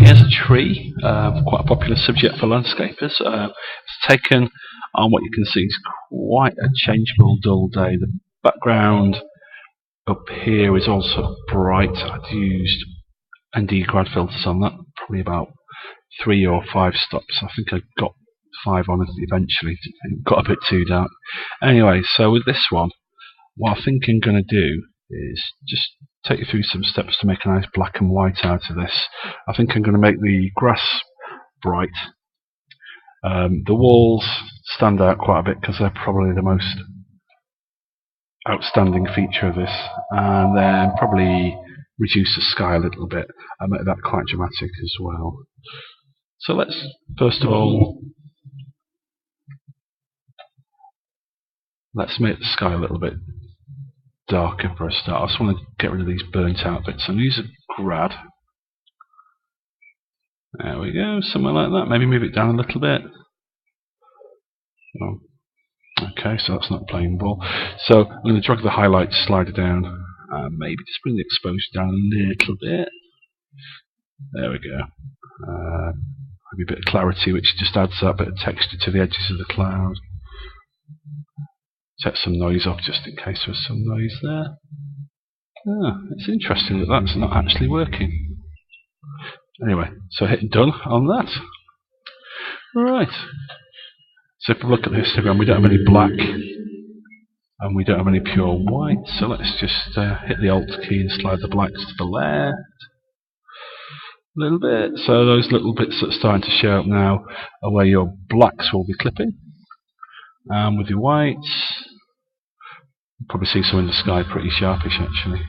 here's a tree, quite a popular subject for landscapers. It's taken on what you can see is quite a changeable, dull day. The background up here is also bright. I've used ND grad filters on that, probably about 3 or 5 stops. I think I got 5 on it eventually. It got a bit too dark. Anyway, so with this one, what I think I'm going to do is just take you through some steps to make a nice black and white out of this. I think I'm going to make the grass bright. The walls stand out quite a bit because they're probably the most outstanding feature of this, and then probably reduce the sky a little bit and make that quite dramatic as well. So let's first of all make the sky a little bit darker for a start. I just want to get rid of these burnt out bits and use a grad. There we go, somewhere like that. Maybe move it down a little bit. Oh. Okay, so that's not playing ball. So I'm going to drag the highlight slider down, maybe just bring the exposure down a little bit. There we go. Maybe a bit of clarity, which just adds that bit of texture to the edges of the cloud. Set some noise off just in case there's some noise there. Ah, it's interesting that that's not actually working. Anyway, so hit done on that. Right. So if we look at the histogram, we don't have any black and we don't have any pure white. So let's just hit the Alt key and slide the blacks to the left a little bit. So those little bits that are starting to show up now are where your blacks will be clipping. And with your whites, you'll probably see some in the sky pretty sharpish actually.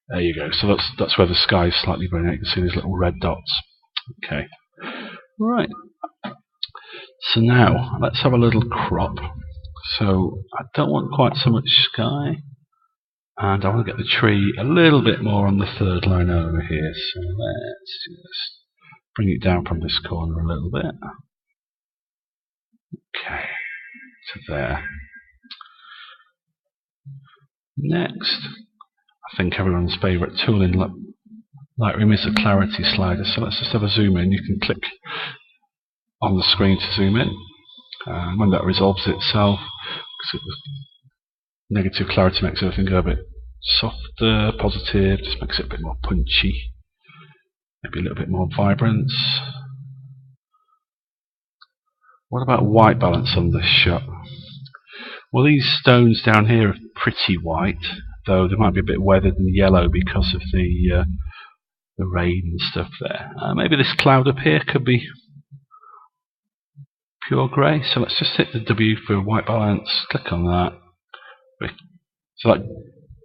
There you go. So that's where the sky is slightly burning out. You can see these little red dots. Okay. Right. So now let's have a little crop. So I don't want quite so much sky, and I want to get the tree a little bit more on the third line over here. So let's just bring it down from this corner a little bit. Okay, to there. Next, I think everyone's favourite tool in Lightroom is the clarity slider. So let's just have a zoom in. You can click on the screen to zoom in, and when that resolves itself, negative clarity makes everything go a bit softer, positive just makes it a bit more punchy, maybe a little bit more vibrance. What about white balance on this shot? Well, these stones down here are pretty white, though they might be a bit weathered and yellow because of the rain and stuff there. Maybe this cloud up here could be pure grey. So let's just hit the W for white balance, click on that. So that,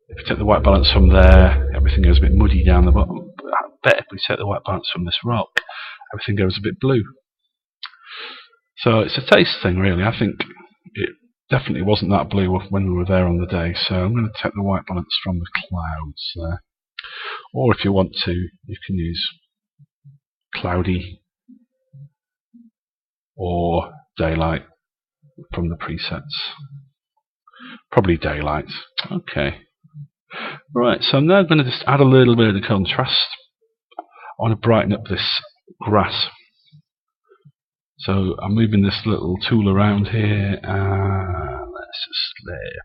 if we take the white balance from there, everything goes a bit muddy down the bottom. But I bet if we take the white balance from this rock, everything goes a bit blue. So it's a taste thing really. I think it definitely wasn't that blue when we were there on the day, so I'm going to take the white balance from the clouds there. Or if you want to, you can use cloudy or daylight from the presets. Probably daylight. Okay. Right, so I'm now going to just add a little bit of contrast. I want to brighten up this grass. So I'm moving this little tool around here, and let's just layer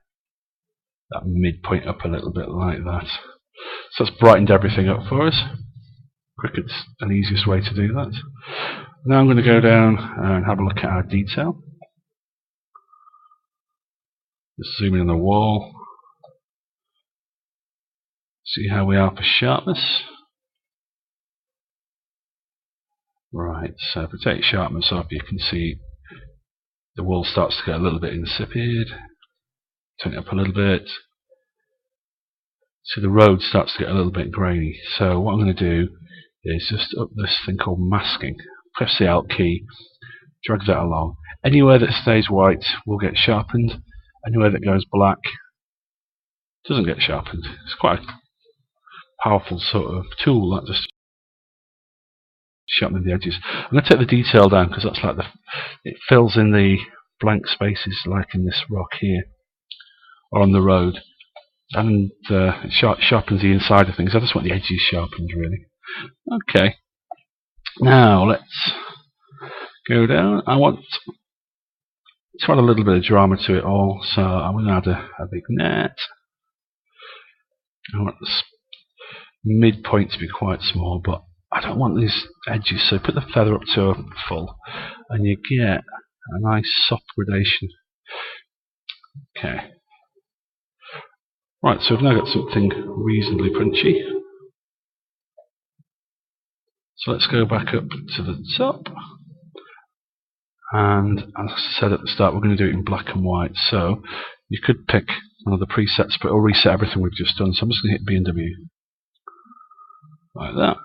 that midpoint up a little bit like that. So that's brightened everything up for us. Quickest and easiest way to do that. Now I'm going to go down and have a look at our detail. Just zoom in on the wall. See how we are for sharpness. Right, so if we take sharpness off, you can see the wall starts to get a little bit insipid. Turn it up a little bit. So the road starts to get a little bit grainy. So what I'm going to do is just up this thing called masking. Press the Alt key, drag that along. Anywhere that stays white will get sharpened. Anywhere that goes black doesn't get sharpened. It's quite a powerful sort of tool that just sharpening the edges. I'm going to take the detail down because that's like it fills in the blank spaces like in this rock here or on the road, and it sharpens the inside of things. I just want the edges sharpened really. Okay, Now let's go down. I want to add a little bit of drama to it all, so I'm going to add a big net. I want the midpoint to be quite small, but I don't want these edges, so put the feather up to full and you get a nice soft gradation. Okay. Right, so we've now got something reasonably punchy. So let's go back up to the top. And as I said at the start, we're going to do it in black and white. So you could pick one of the presets, but it'll reset everything we've just done. So I'm just going to hit B and W. Like that.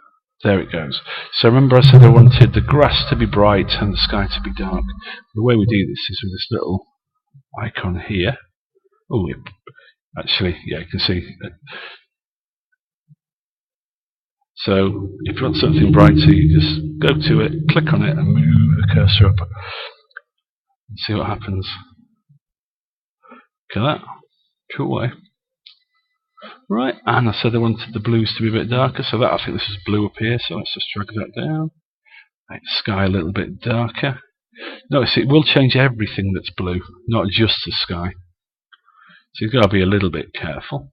There it goes. So remember I said I wanted the grass to be bright and the sky to be dark. The way we do this is with this little icon here. Oh, actually, yeah, you can see. So if you want something brighter, you just go to it, click on it, and move the cursor up and see what happens. Look at that. Cool way. Right, and I said I wanted the blues to be a bit darker, so that I think this is blue up here, so let's just drag that down. Make the sky a little bit darker. Notice it will change everything that's blue, not just the sky. So you've got to be a little bit careful.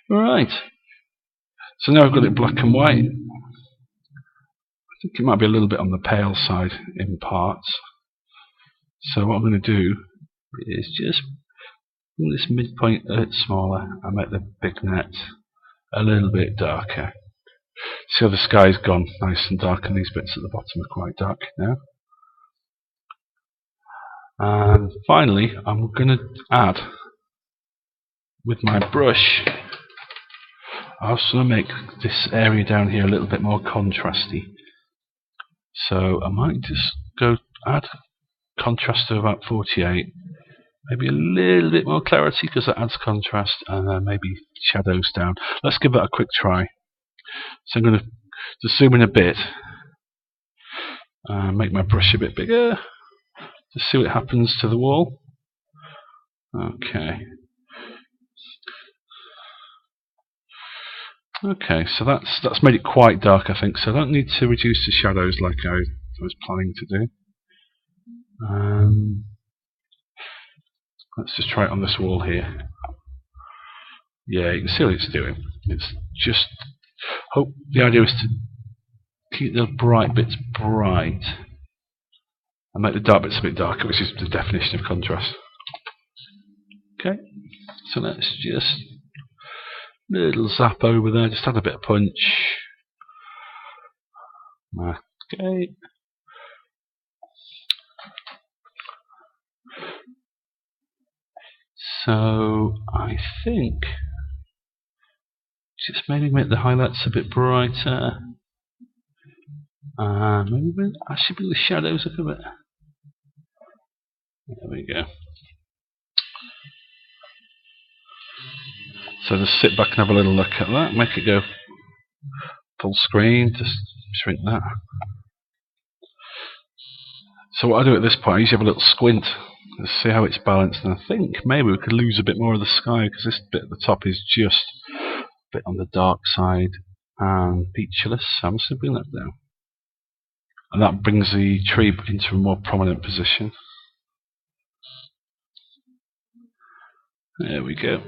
Right. So now I've got it black and white. I think it might be a little bit on the pale side in parts. So what I'm going to do is just bring this midpoint a bit smaller and make the big net a little bit darker. See how the sky's gone nice and dark, and these bits at the bottom are quite dark now. And finally, I'm going to add, with my brush, I also want to make this area down here a little bit more contrasty. So I might just go add contrast to about 48. Maybe a little bit more clarity because that adds contrast, and then maybe shadows down. Let's give that a quick try. So I'm going to just zoom in a bit and make my brush a bit bigger. Just see what happens to the wall. Okay. Okay, so that's made it quite dark, I think. So I don't need to reduce the shadows like I was planning to do. Let's just try it on this wall here. Yeah, you can see what it's doing. It's just the idea is to keep the bright bits bright and make the dark bits a bit darker, which is the definition of contrast. Okay, so let's just little zap over there, just add a bit of punch. Okay. So I think just maybe make the highlights a bit brighter. Maybe I should bring the shadows up a bit. There we go. So just sit back and have a little look at that. Make it go full screen. Just shrink that. So what I do at this point, I usually have a little squint to see how it's balanced, and I think maybe we could lose a bit more of the sky because this bit at the top is just a bit on the dark side and featureless. So I'm just going to bring that down, and that brings the tree into a more prominent position. There we go.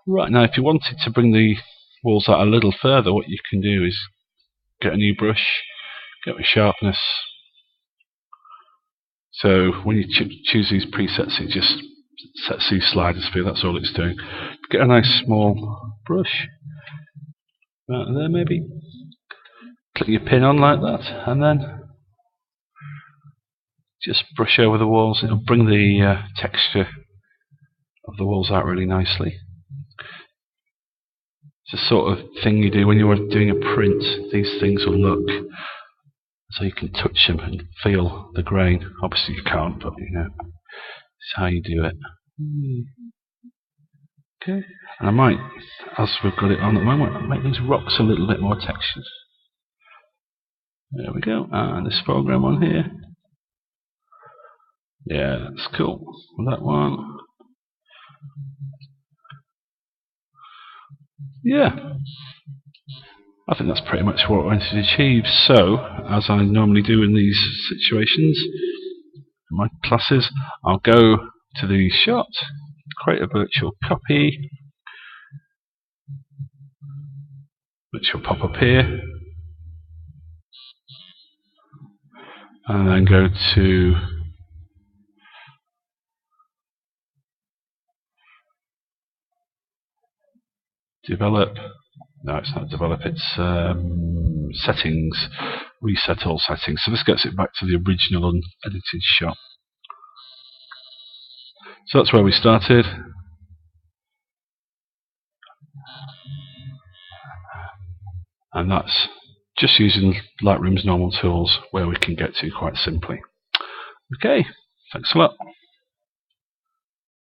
Right, now if you wanted to bring the walls out a little further, what you can do is get a new brush, get with sharpness. So when you choose these presets, it just sets these sliders for you, that's all it's doing. Get a nice small brush, right there maybe. Click your pin on like that, and then just brush over the walls. It'll bring the texture of the walls out really nicely. It's the sort of thing you do when you're doing a print. These things will look so you can touch them and feel the grain. Obviously you can't, but you know, it's how you do it. Okay, and I might, as we've got it on at the moment, make these rocks a little bit more textured. There we go, and this program on here. Yeah, that's cool. That one. Yeah. I think that's pretty much what I wanted to achieve. So, as I normally do in these situations, in my classes, I'll go to the shot, create a virtual copy, which will pop up here, and then go to develop. No, it's not develop, it's settings, reset all settings. So this gets it back to the original unedited shot. So that's where we started. And that's just using Lightroom's normal tools where we can get to quite simply. Okay, thanks a lot.